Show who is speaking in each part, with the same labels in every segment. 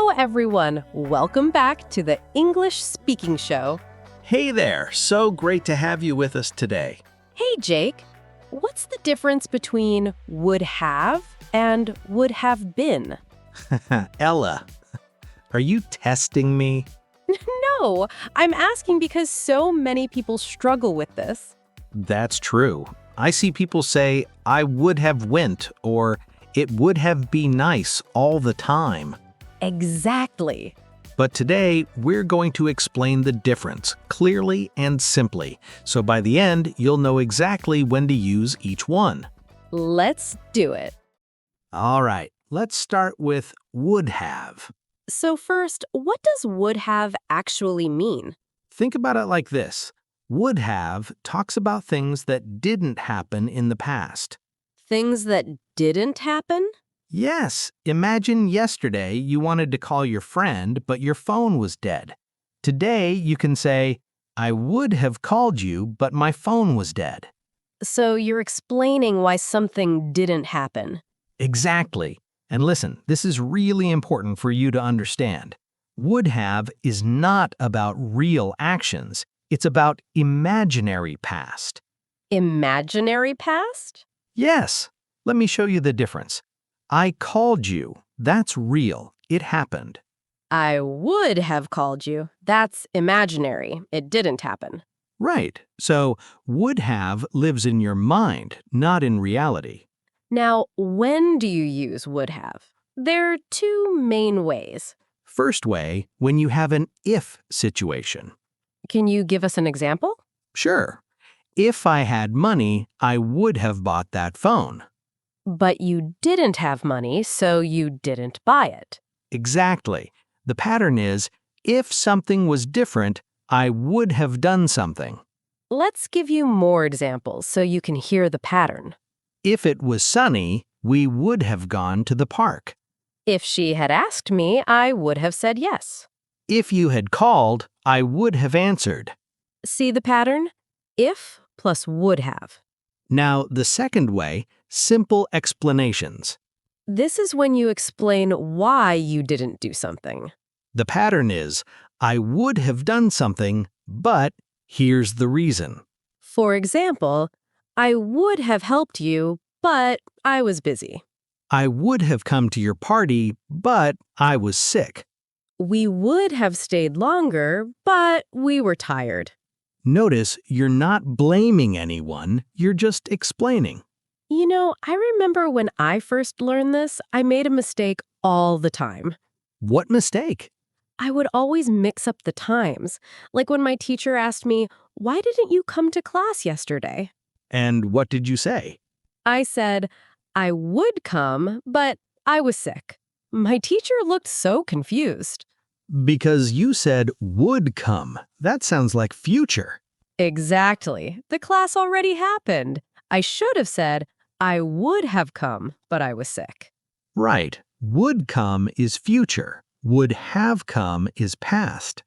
Speaker 1: Hello, everyone. Welcome back to the English Speaking Show.
Speaker 2: Hey there, so great to have you with us today.
Speaker 1: Hey, Jake. What's the difference between would have and would have been?
Speaker 2: Ella, are you testing me?
Speaker 1: No, I'm asking because so many people struggle with this.
Speaker 2: That's true. I see people say, I would have went, or it would have been nice all the time.
Speaker 1: Exactly.
Speaker 2: But today, we're going to explain the difference clearly and simply, so by the end, you'll know exactly when to use each one.
Speaker 1: Let's do it.
Speaker 2: All right, let's start with would have.
Speaker 1: So first, what does would have actually mean?
Speaker 2: Think about it like this. Would have talks about things that didn't happen in the past.
Speaker 1: Things that didn't happen?
Speaker 2: Yes, imagine yesterday you wanted to call your friend, but your phone was dead. Today you can say, I would have called you, but my phone was dead.
Speaker 1: So you're explaining why something didn't happen.
Speaker 2: Exactly. And listen, this is really important for you to understand. Would have is not about real actions. It's about imaginary past.
Speaker 1: Imaginary past?
Speaker 2: Yes. Let me show you the difference. I called you. That's real. It happened.
Speaker 1: I would have called you. That's imaginary. It didn't happen.
Speaker 2: Right. So would have lives in your mind, not in reality.
Speaker 1: Now, when do you use would have? There are two main ways.
Speaker 2: First way, when you have an if situation.
Speaker 1: Can you give us an example?
Speaker 2: Sure. If I had money, I would have bought that phone.
Speaker 1: But you didn't have money, so you didn't buy it.
Speaker 2: Exactly. The pattern is, if something was different, I would have done something.
Speaker 1: Let's give you more examples so you can hear the pattern.
Speaker 2: If it was sunny, we would have gone to the park.
Speaker 1: If she had asked me, I would have said yes.
Speaker 2: If you had called, I would have answered.
Speaker 1: See the pattern? If plus would have.
Speaker 2: Now, the second way, simple explanations.
Speaker 1: This is when you explain why you didn't do something.
Speaker 2: The pattern is, I would have done something, but here's the reason.
Speaker 1: For example, I would have helped you, but I was busy.
Speaker 2: I would have come to your party, but I was sick.
Speaker 1: We would have stayed longer, but we were tired.
Speaker 2: Notice you're not blaming anyone, you're just explaining.
Speaker 1: You know, I remember when I first learned this, I made a mistake all the time.
Speaker 2: What mistake?
Speaker 1: I would always mix up the times. Like when my teacher asked me, "Why didn't you come to class yesterday?"
Speaker 2: And what did you say?
Speaker 1: I said, I would come, but I was sick. My teacher looked so confused.
Speaker 2: Because you said would come. That sounds like future.
Speaker 1: Exactly. The class already happened. I should have said, I would have come, but I was sick.
Speaker 2: Right. Would come is future. Would have come is past.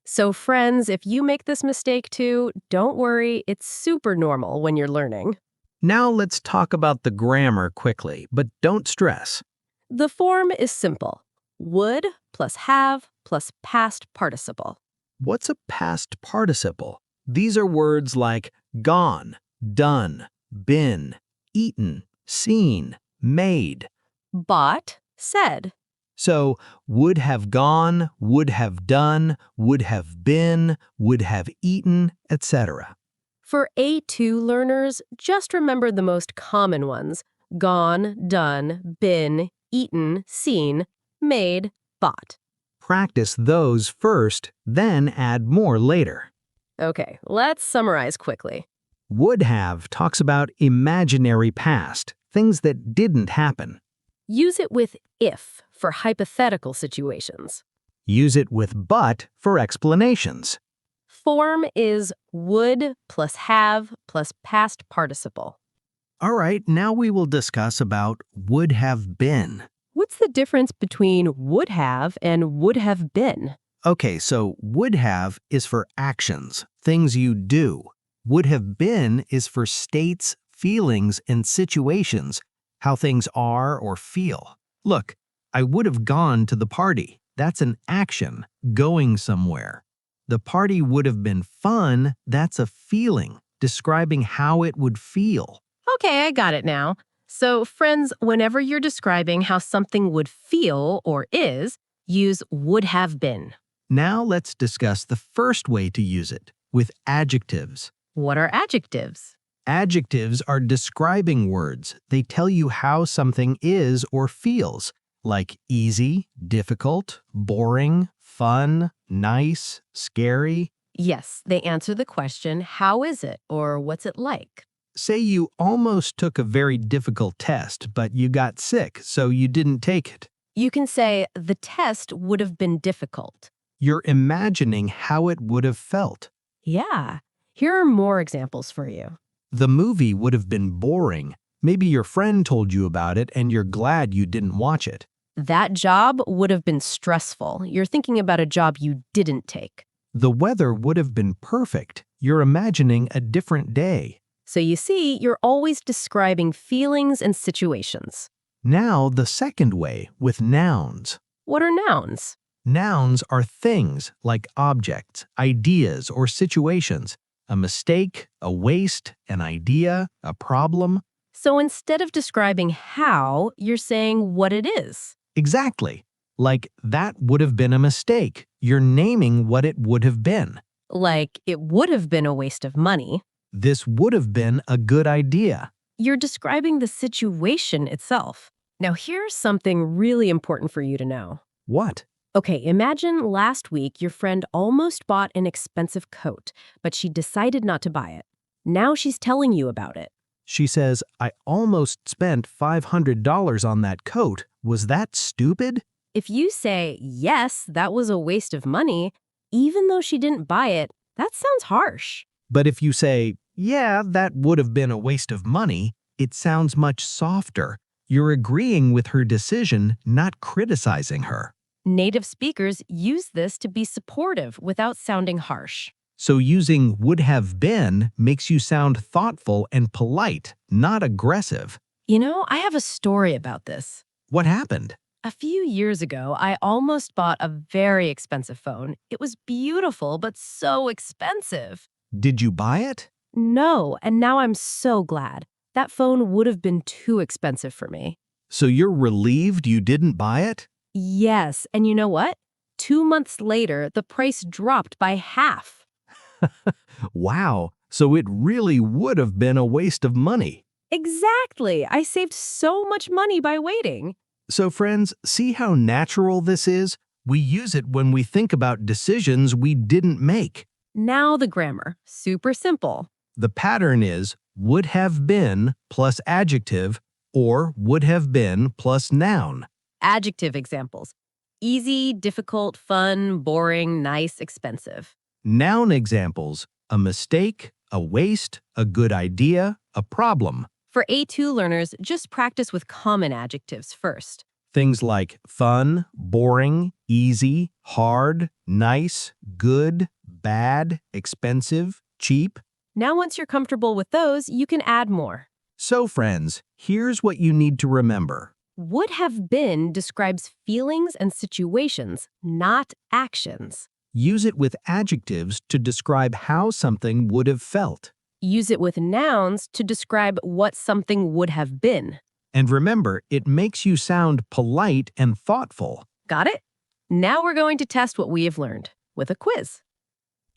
Speaker 1: So friends, if you make this mistake too, don't worry, it's super normal when you're learning.
Speaker 2: Now let's talk about the grammar quickly, but don't stress.
Speaker 1: The form is simple. Would plus have plus past participle.
Speaker 2: What's a past participle? These are words like gone, done, been, eaten, seen, made.
Speaker 1: Bought, said.
Speaker 2: So, would have gone, would have done, would have been, would have eaten, etc.
Speaker 1: For A2 learners, just remember the most common ones. Gone, done, been, eaten, seen, made, bought.
Speaker 2: Practice those first, then add more later.
Speaker 1: Okay, let's summarize quickly.
Speaker 2: Would have talks about imaginary past, things that didn't happen.
Speaker 1: Use it with if for hypothetical situations.
Speaker 2: Use it with but for explanations.
Speaker 1: Form is would plus have plus past participle.
Speaker 2: All right, now we will discuss about would have been.
Speaker 1: What's the difference between would have and would have been?
Speaker 2: Okay, so would have is for actions, things you do. Would have been is for states, feelings, and situations, how things are or feel. Look, I would have gone to the party. That's an action, going somewhere. The party would have been fun. That's a feeling, describing how it would feel.
Speaker 1: Okay, I got it now. So, friends, whenever you're describing how something would feel or is, use would have been.
Speaker 2: Now let's discuss the first way to use it, with adjectives.
Speaker 1: What are adjectives?
Speaker 2: Adjectives are describing words. They tell you how something is or feels, like easy, difficult, boring, fun, nice, scary.
Speaker 1: Yes, they answer the question, how is it or what's it like?
Speaker 2: Say you almost took a very difficult test, but you got sick, so you didn't take it.
Speaker 1: You can say, the test would have been difficult.
Speaker 2: You're imagining how it would have felt.
Speaker 1: Yeah. Here are more examples for you.
Speaker 2: The movie would have been boring. Maybe your friend told you about it and you're glad you didn't watch it.
Speaker 1: That job would have been stressful. You're thinking about a job you didn't take.
Speaker 2: The weather would have been perfect. You're imagining a different day.
Speaker 1: So you see, you're always describing feelings and situations.
Speaker 2: Now, the second way, with nouns.
Speaker 1: What are nouns?
Speaker 2: Nouns are things like objects, ideas, or situations. A mistake, a waste, an idea, a problem.
Speaker 1: So instead of describing how, you're saying what it is.
Speaker 2: Exactly. Like, that would have been a mistake. You're naming what it would have been.
Speaker 1: Like, it would have been a waste of money.
Speaker 2: This would have been a good idea.
Speaker 1: You're describing the situation itself. Now, here's something really important for you to know.
Speaker 2: What?
Speaker 1: Okay, imagine last week your friend almost bought an expensive coat, but she decided not to buy it. Now she's telling you about it.
Speaker 2: She says, I almost spent $500 on that coat. Was that stupid?
Speaker 1: If you say, yes, that was a waste of money, even though she didn't buy it, that sounds harsh.
Speaker 2: But if you say, yeah, that would have been a waste of money, it sounds much softer. You're agreeing with her decision, not criticizing her.
Speaker 1: Native speakers use this to be supportive without sounding harsh.
Speaker 2: So using would have been makes you sound thoughtful and polite, not aggressive.
Speaker 1: You know, I have a story about this.
Speaker 2: What happened?
Speaker 1: A few years ago, I almost bought a very expensive phone. It was beautiful, but so expensive.
Speaker 2: Did you buy it?
Speaker 1: No, and now I'm so glad. That phone would have been too expensive for me.
Speaker 2: So you're relieved you didn't buy it?
Speaker 1: Yes, and you know what? 2 months later, the price dropped by half.
Speaker 2: Wow, so it really would have been a waste of money.
Speaker 1: Exactly. I saved so much money by waiting.
Speaker 2: So friends, see how natural this is? We use it when we think about decisions we didn't make.
Speaker 1: Now the grammar. Super simple.
Speaker 2: The pattern is would have been plus adjective or would have been plus noun.
Speaker 1: Adjective examples. Easy, difficult, fun, boring, nice, expensive.
Speaker 2: Noun examples, a mistake, a waste, a good idea, a problem.
Speaker 1: For A2 learners, just practice with common adjectives first.
Speaker 2: Things like fun, boring, easy, hard, nice, good, bad, expensive, cheap.
Speaker 1: Now once you're comfortable with those, you can add more.
Speaker 2: So friends, here's what you need to remember.
Speaker 1: Would have been describes feelings and situations, not actions.
Speaker 2: Use it with adjectives to describe how something would have felt.
Speaker 1: Use it with nouns to describe what something would have been.
Speaker 2: And remember, it makes you sound polite and thoughtful.
Speaker 1: Got it? Now we're going to test what we have learned with a quiz.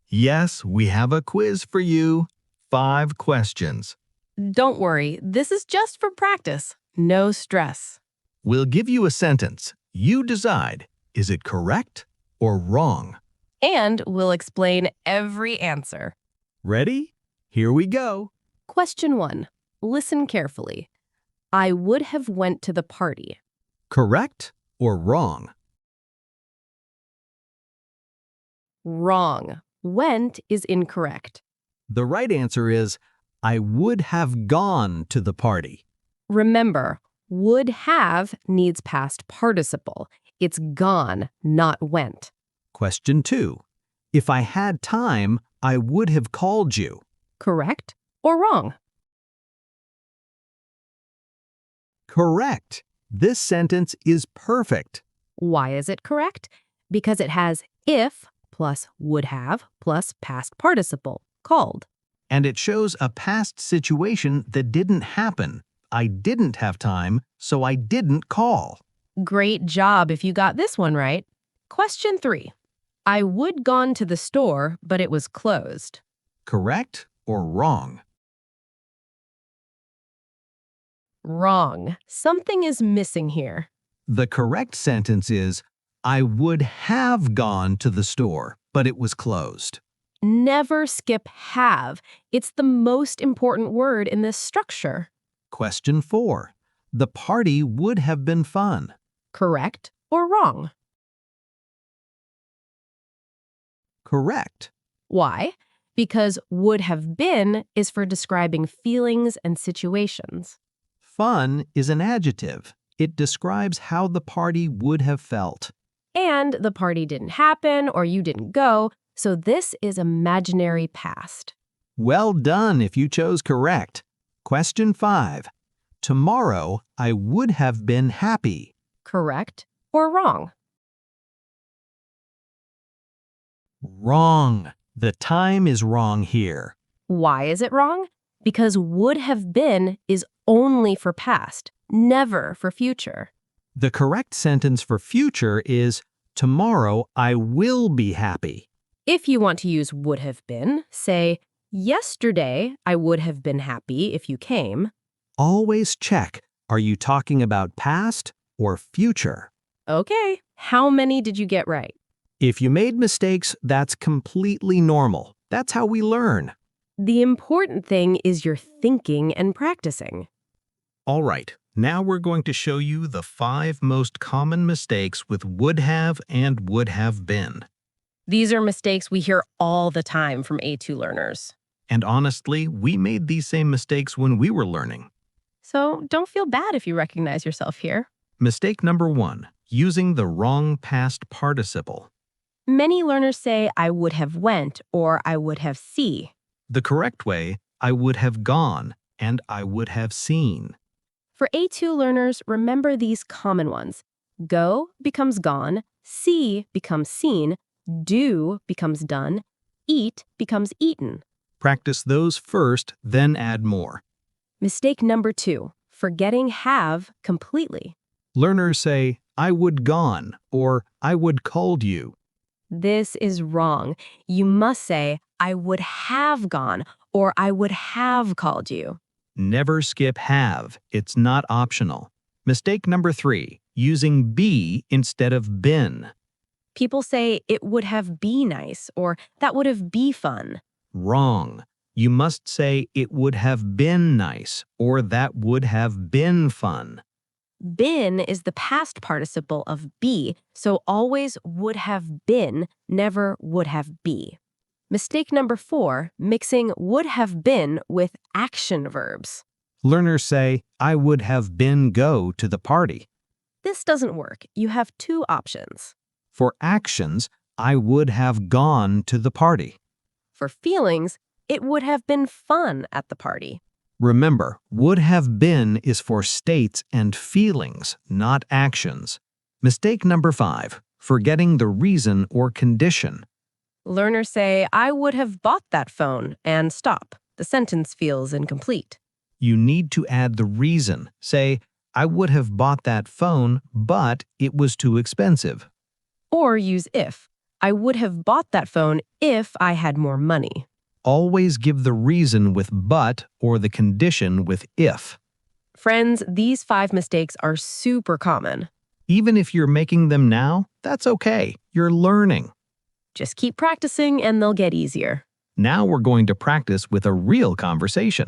Speaker 2: Yes, we have a quiz for you. 5 questions.
Speaker 1: Don't worry, this is just for practice. No stress.
Speaker 2: We'll give you a sentence. You decide, is it correct or wrong?
Speaker 1: And we'll explain every answer.
Speaker 2: Ready? Here we go.
Speaker 1: Question 1. Listen carefully. I would have went to the party.
Speaker 2: Correct or wrong?
Speaker 1: Wrong. Went is incorrect.
Speaker 2: The right answer is, I would have gone to the party.
Speaker 1: Remember, would have needs past participle. It's gone, not went.
Speaker 2: Question 2. If I had time, I would have called you.
Speaker 1: Correct or wrong?
Speaker 2: Correct. This sentence is perfect.
Speaker 1: Why is it correct? Because it has if plus would have plus past participle, called.
Speaker 2: And it shows a past situation that didn't happen. I didn't have time, so I didn't call.
Speaker 1: Great job if you got this one right. Question 3. I would gone to the store, but it was closed.
Speaker 2: Correct or wrong?
Speaker 1: Wrong. Something is missing here.
Speaker 2: The correct sentence is, I would have gone to the store, but it was closed.
Speaker 1: Never skip have. It's the most important word in this structure.
Speaker 2: Question 4. The party would have been fun.
Speaker 1: Correct or wrong?
Speaker 2: Correct.
Speaker 1: Why? Because would have been is for describing feelings and situations.
Speaker 2: Fun is an adjective. It describes how the party would have felt.
Speaker 1: And the party didn't happen or you didn't go, so this is imaginary past.
Speaker 2: Well done if you chose correct. Question 5. Tomorrow I would have been happy.
Speaker 1: Correct or wrong?
Speaker 2: Wrong. The time is wrong here.
Speaker 1: Why is it wrong? Because would have been is only for past, never for future.
Speaker 2: The correct sentence for future is, tomorrow I will be happy.
Speaker 1: If you want to use would have been, say, yesterday I would have been happy if you came.
Speaker 2: Always check, are you talking about past or future?
Speaker 1: Okay, how many did you get right?
Speaker 2: If you made mistakes, that's completely normal. That's how we learn.
Speaker 1: The important thing is your thinking and practicing.
Speaker 2: All right, now we're going to show you the 5 most common mistakes with would have and would have been.
Speaker 1: These are mistakes we hear all the time from A2 learners.
Speaker 2: And honestly, we made these same mistakes when we were learning.
Speaker 1: So don't feel bad if you recognize yourself here.
Speaker 2: Mistake number 1, using the wrong past participle.
Speaker 1: Many learners say I would have went or I would have see.
Speaker 2: The correct way, I would have gone and I would have seen.
Speaker 1: For A2 learners, remember these common ones. Go becomes gone, see becomes seen, do becomes done, eat becomes eaten.
Speaker 2: Practice those first, then add more.
Speaker 1: Mistake number 2, forgetting have completely.
Speaker 2: Learners say, I would gone or I would called you.
Speaker 1: This is wrong. You must say, I would have gone or I would have called you.
Speaker 2: Never skip have. It's not optional. Mistake number 3, using be instead of been.
Speaker 1: People say it would have be nice or that would have be fun.
Speaker 2: Wrong. You must say it would have been nice or that would have been fun.
Speaker 1: Been is the past participle of be, so always would have been, never would have be. Mistake number 4, mixing would have been with action verbs.
Speaker 2: Learners say, I would have been go to the party.
Speaker 1: This doesn't work. You have 2 options.
Speaker 2: For actions, I would have gone to the party.
Speaker 1: For feelings, it would have been fun at the party.
Speaker 2: Remember, would have been is for states and feelings, not actions. Mistake number 5, forgetting the reason or condition.
Speaker 1: Learners say, I would have bought that phone, and stop. The sentence feels incomplete.
Speaker 2: You need to add the reason. Say, I would have bought that phone, but it was too expensive.
Speaker 1: Or use if. I would have bought that phone if I had more money.
Speaker 2: Always give the reason with but or the condition with if.
Speaker 1: Friends, these 5 mistakes are super common.
Speaker 2: Even if you're making them now, that's okay. You're learning.
Speaker 1: Just keep practicing and they'll get easier.
Speaker 2: Now we're going to practice with a real conversation.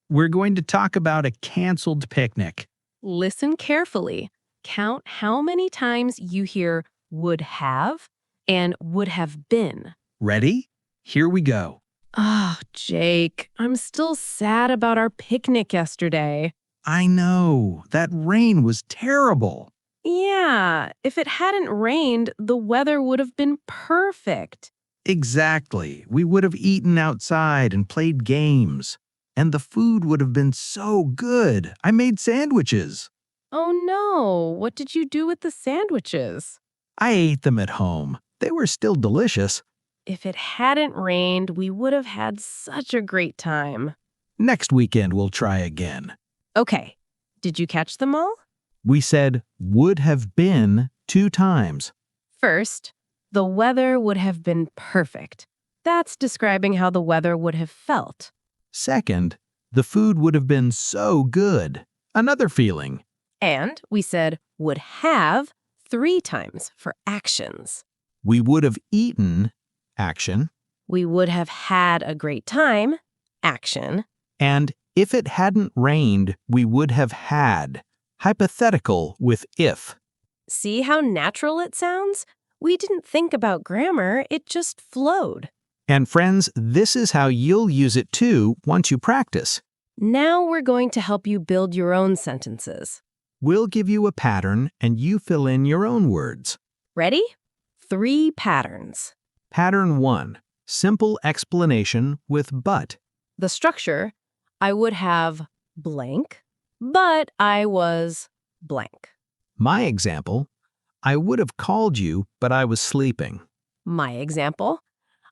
Speaker 2: We're going to talk about a canceled picnic.
Speaker 1: Listen carefully. Count how many times you hear would have and would have been.
Speaker 2: Ready? Here we go.
Speaker 1: Oh, Jake, I'm still sad about our picnic yesterday.
Speaker 2: I know. That rain was terrible.
Speaker 1: Yeah, if it hadn't rained, the weather would have been perfect.
Speaker 2: Exactly. We would have eaten outside and played games. And the food would have been so good. I made sandwiches.
Speaker 1: Oh no, what did you do with the sandwiches?
Speaker 2: I ate them at home. They were still delicious.
Speaker 1: If it hadn't rained, we would have had such a great time.
Speaker 2: Next weekend we'll try again.
Speaker 1: Okay, did you catch them all?
Speaker 2: We said would have been 2 times.
Speaker 1: First, the weather would have been perfect. That's describing how the weather would have felt.
Speaker 2: Second, the food would have been so good. Another feeling.
Speaker 1: And we said would have 3 times for actions.
Speaker 2: We would have eaten, action,
Speaker 1: We would have had a great time, action.
Speaker 2: and if it hadn't rained, we would have had, hypothetical with if.
Speaker 1: See how natural it sounds? We didn't think about grammar, it just flowed.
Speaker 2: And friends, this is how you'll use it too once you practice.
Speaker 1: Now we're going to help you build your own sentences.
Speaker 2: We'll give you a pattern and you fill in your own words.
Speaker 1: Ready? 3 patterns.
Speaker 2: Pattern 1. Simple explanation with but.
Speaker 1: The structure, I would have blank, but I was blank.
Speaker 2: My example, I would have called you, but I was sleeping.
Speaker 1: My example,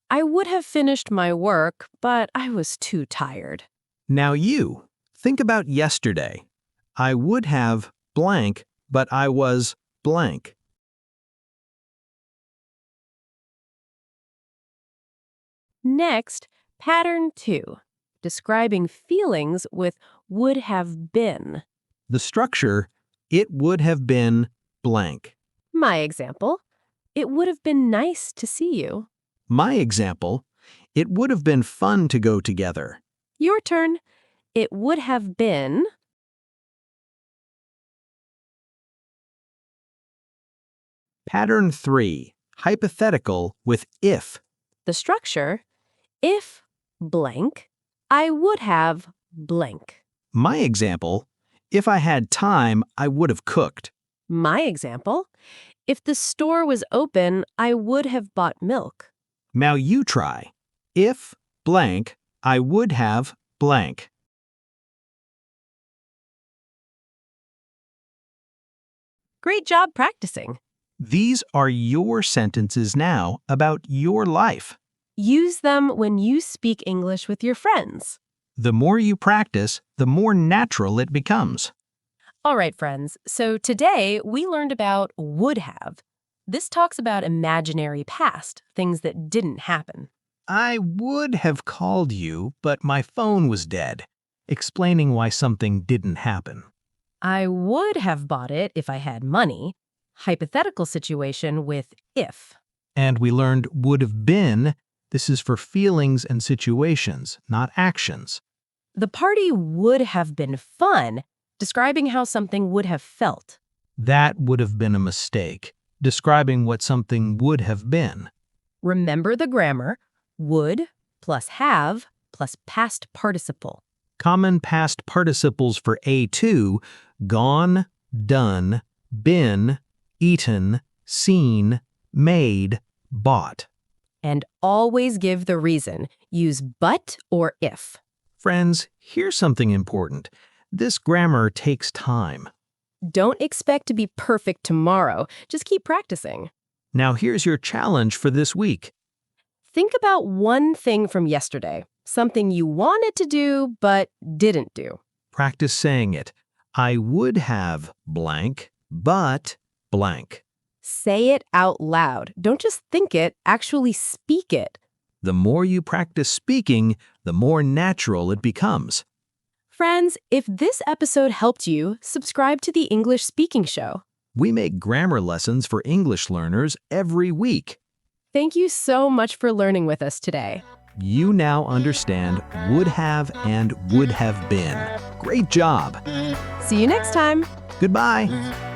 Speaker 1: I would have finished my work, but I was too tired.
Speaker 2: Now you, think about yesterday. I would have blank, but I was blank.
Speaker 1: Next, pattern 2, describing feelings with would have been.
Speaker 2: The structure, it would have been blank.
Speaker 1: My example, it would have been nice to see you.
Speaker 2: My example, it would have been fun to go together.
Speaker 1: Your turn. It would have been.
Speaker 2: Pattern 3. Hypothetical with if.
Speaker 1: The structure, if blank, I would have blank.
Speaker 2: My example, if I had time, I would have cooked.
Speaker 1: My example, if the store was open, I would have bought milk.
Speaker 2: Now you try. If blank, I would have blank.
Speaker 1: Great job practicing.
Speaker 2: These are your sentences now about your life.
Speaker 1: Use them when you speak English with your friends.
Speaker 2: The more you practice, the more natural it becomes.
Speaker 1: All right, friends. So today we learned about would have. This talks about imaginary past, things that didn't happen.
Speaker 2: I would have called you, but my phone was dead, explaining why something didn't happen.
Speaker 1: I would have bought it if I had money. Hypothetical situation with if.
Speaker 2: And we learned would have been. This is for feelings and situations, not actions.
Speaker 1: The party would have been fun, describing how something would have felt.
Speaker 2: That would have been a mistake, describing what something would have been.
Speaker 1: Remember the grammar, would plus have plus past participle.
Speaker 2: Common past participles for A2, gone, done, been, eaten, seen, made, bought.
Speaker 1: And always give the reason. Use but or if.
Speaker 2: Friends, here's something important. This grammar takes time.
Speaker 1: Don't expect to be perfect tomorrow. Just keep practicing.
Speaker 2: Now here's your challenge for this week.
Speaker 1: Think about one thing from yesterday, something you wanted to do but didn't do.
Speaker 2: Practice saying it. I would have blank, but blank.
Speaker 1: Say it out loud. Don't just think it, actually speak it.
Speaker 2: The more you practice speaking, the more natural it becomes.
Speaker 1: Friends, if this episode helped you, subscribe to the English Speaking Show.
Speaker 2: We make grammar lessons for English learners every week.
Speaker 1: Thank you so much for learning with us today.
Speaker 2: You now understand would have and would have been. Great job.
Speaker 1: See you next time.
Speaker 2: Goodbye.